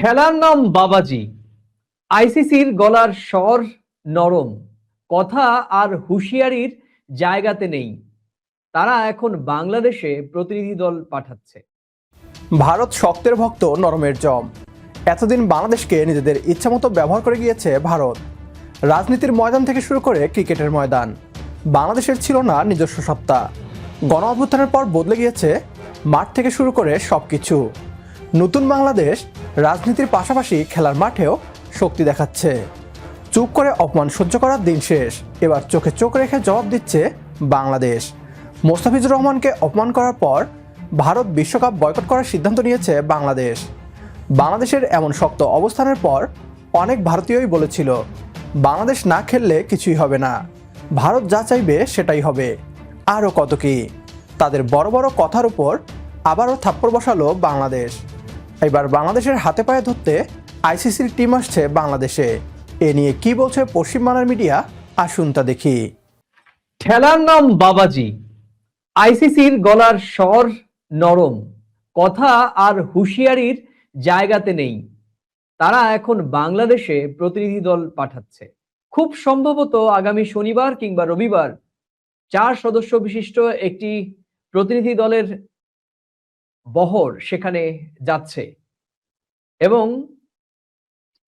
খেলার নাম বাবাজি। আইসিসির গলার স্বর নরম, কথা আর হুঁশিয়ারির জায়গাতে নেই। তারা এখন বাংলাদেশে প্রতিনিধি দল পাঠাচ্ছে। ভারত শক্তের ভক্ত, নরমের জম। এতদিন বাংলাদেশকে নিজেদের ইচ্ছামতো ব্যবহার করে গিয়েছে ভারত। রাজনীতির ময়দান থেকে শুরু করে ক্রিকেটের ময়দান, বাংলাদেশের ছিল না নিজস্ব সত্তা। গণ অভ্যুত্থানের পর বদলে গিয়েছে মাঠ থেকে শুরু করে সবকিছু। নতুন বাংলাদেশ রাজনীতির পাশাপাশি খেলার মাঠেও শক্তি দেখাচ্ছে। চুপ করে অপমান সহ্য করার দিন শেষ, এবার চোখে চোখ রেখে জবাব দিচ্ছে বাংলাদেশ। মোস্তাফিজুর রহমানকে অপমান করার পর ভারত বিশ্বকাপ বয়কট করার সিদ্ধান্ত নিয়েছে বাংলাদেশ। বাংলাদেশের এমন শক্ত অবস্থানের পর অনেক ভারতীয়ই বলেছিল, বাংলাদেশ না খেললে কিছুই হবে না, ভারত যা চাইবে সেটাই হবে। আরও কত কি, তাদের বড় বড় কথার উপর আবারও থাপ্পড় বসালো বাংলাদেশ। এবার বাংলাদেশের হাতে পায়ে ধরতে আইসিসির টিম আসছে বাংলাদেশে। এ নিয়ে কি বলছে পশ্চিমবাংলার মিডিয়া, আসুন তা দেখি। খেলার নাম বাবাজি। আইসিসির গলার স্বর নরম, কথা আর হুঁশিয়ারির জায়গাতে নেই। তারা এখন বাংলাদেশে প্রতিনিধি দল পাঠাচ্ছে। খুব সম্ভবত আগামী শনিবার কিংবা রবিবার 4 সদস্য বিশিষ্ট একটি প্রতিনিধি দলের বহর সেখানে যাচ্ছে এবং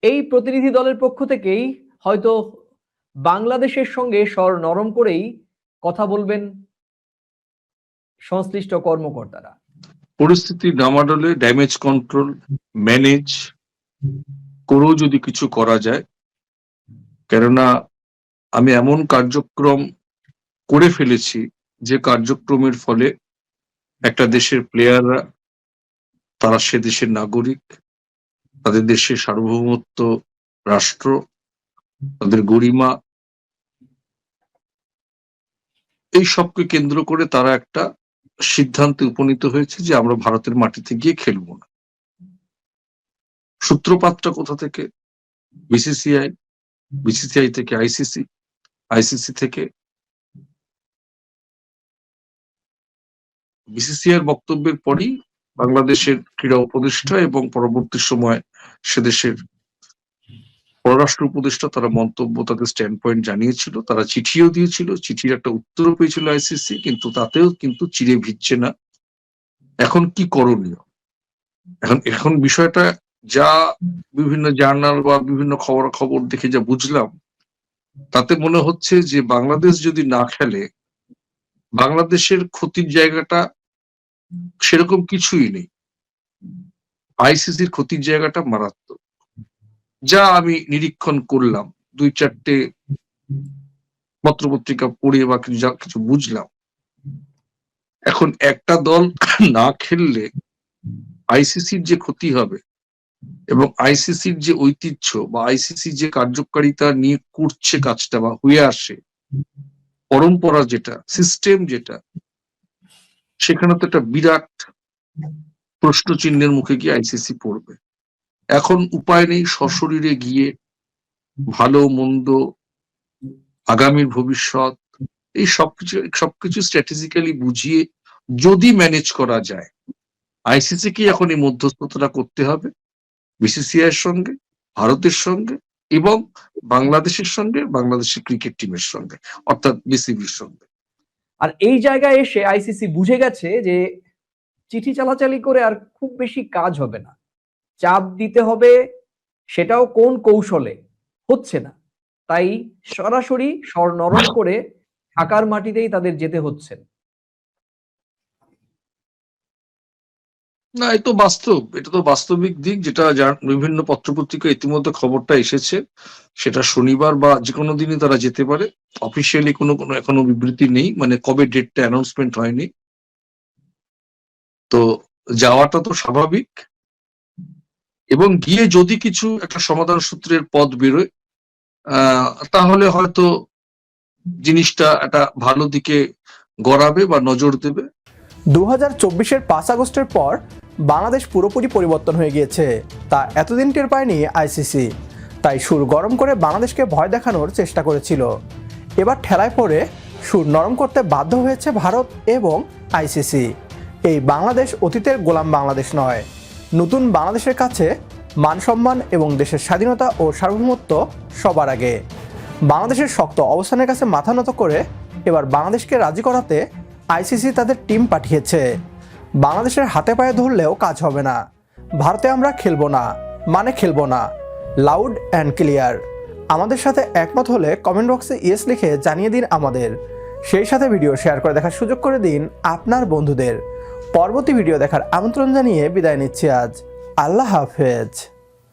এই প্রতিনিধি দলের পক্ষ থেকেই হয়তো বাংলাদেশের সঙ্গে স্বর নরম করেই কথা বলবেন সংশ্লিষ্ট কর্মকর্তারা। পরিস্থিতি ডামাডোলে ড্যামেজ কন্ট্রোল ম্যানেজ করেও যদি কিছু করা যায়, কেননা আমি এমন কার্যক্রম করে ফেলেছি যে কার্যক্রমের ফলে একটা দেশের প্লেয়াররা, তারা সে দেশের নাগরিক, তাদের দেশের সার্বভৌমত্ব, রাষ্ট্র, তাদের গরিমা, এই সবকে কেন্দ্র করে তারা একটা সিদ্ধান্তে উপনীত হয়েছে যে আমরা ভারতের মাটিতে গিয়ে খেলবো না। সূত্রপাতটা কোথা থেকে? বিসিসিআই, বিসিসিআই থেকে আইসিসি, আইসিসি থেকে বিসিসিআই এর বক্তব্যের পরই বাংলাদেশের ক্রীড়া উপদেষ্টা এবং পরবর্তী সময় সে দেশের পররাষ্ট্র উপদেষ্টা তারা মন্তব্য, তাদের স্ট্যান্ড পয়েন্ট জানিয়েছিল, তারা চিঠিও দিয়েছিল, চিঠির একটা উত্তরও পেয়েছিল আইসিসি, কিন্তু তাতেও কিন্তু চিড়ে ভিজছে না। এখন কি করণীয়? এখন বিষয়টা যা বিভিন্ন জার্নাল বা বিভিন্ন খবর দেখে যা বুঝলাম, তাতে মনে হচ্ছে যে বাংলাদেশ যদি না খেলে বাংলাদেশের ক্ষতির জায়গাটা সেরকম কিছুই নেই, আইসিসির ক্ষতির জায়গাটা মারাত্মক। যা আমি নিরীক্ষণ করলাম, 2-4টে পত্রপত্রিকা পড়ে বা কিছু বুঝলাম, এখন একটা দল না খেললে আইসিসির যে ক্ষতি হবে এবং আইসিসির যে ঐতিহ্য বা আইসিসি যে কার্যকারিতা নিয়ে করছে কাজটা বা হয়ে আসে, পরম্পরা যেটা, সিস্টেম যেটা, সেখানে তো একটা বিরাট প্রশ্ন চিহ্নের মুখে গিয়ে আইসিসি পড়বে। এখন উপায় নেই, সশরীরে গিয়ে ভালো মন্দ, আগামীর ভবিষ্যৎ, এই সবকিছু স্ট্র্যাটেজিক্যালি বুঝিয়ে যদি ম্যানেজ করা যায়, আইসিসি কি এখন এই মধ্যস্থতা করতে হবে বিসিসিআই এর সঙ্গে, ভারতের সঙ্গে এবং বাংলাদেশের সঙ্গে, বাংলাদেশের ক্রিকেট টিমের সঙ্গে, অর্থাৎ বিসিবির সঙ্গে। আর এই জায়গায় এসে আইসিসি বুঝে গেছে যে চিঠি চালাচালি করে আর খুব বেশি কাজ হবে না, চাপ দিতে হবে, সেটাও কোন কৌশলে হচ্ছে না। তাই সরাসরি স্বর নরম করে ঢাকার মাটিতেই তাদের যেতে হচ্ছে। না, এটা তো বাস্তবিক দিক, যেটা বিভিন্ন পত্রপত্রিকা ইতিমধ্যে খবরটা এসেছে। সেটা শনিবার বা যে কোনো দিনই তারা যেতে পারে। অফিসিয়ালি কোনো এখনো বিবৃতি নেই, মানে কবে ডেটটা অ্যানাউন্সমেন্ট হয়নি। তো যাওয়াটা তো স্বাভাবিক, এবং গিয়ে যদি কিছু একটা সমাধান সূত্রের পথ বেরোয় তাহলে হয়তো জিনিসটা একটা ভালো দিকে গড়াবে বা নজর দেবে। 2024-এর 5 আগস্টের পর বাংলাদেশ পুরোপুরি পরিবর্তন হয়ে গিয়েছে, তা এতদিন টের পায়নি আইসিসি। তাই সুর গরম করে বাংলাদেশকে ভয় দেখানোর চেষ্টা করেছিল। এবার ঠেলায় পড়ে সুর নরম করতে বাধ্য হয়েছে ভারত এবং আইসিসি। এই বাংলাদেশ অতীতের গোলাম বাংলাদেশ নয়, নতুন বাংলাদেশের কাছে মান সম্মান এবং দেশের স্বাধীনতা ও সার্বভৌমত্ব সবার আগে। বাংলাদেশের শক্ত অবস্থানের কাছে মাথা নত করে এবার বাংলাদেশকে রাজি করাতে আইসিসি তাদের টিম পাঠিয়েছে। বাংলাদেশের হাতে পায়ে ধরলেও কাজ হবে না। ভারতে আমরা খেলবো না মানে খেলবো না, লাউড অ্যান্ড ক্লিয়ার। আমাদের সাথে একমত হলে কমেন্ট বক্সে ইয়েস লিখে জানিয়ে দিন আমাদের। সেই সাথে ভিডিও শেয়ার করে দেখার সুযোগ করে দিন আপনার বন্ধুদের। পরবর্তী ভিডিও দেখার আমন্ত্রণ জানিয়ে বিদায় নিচ্ছি আজ। আল্লাহ হাফেজ।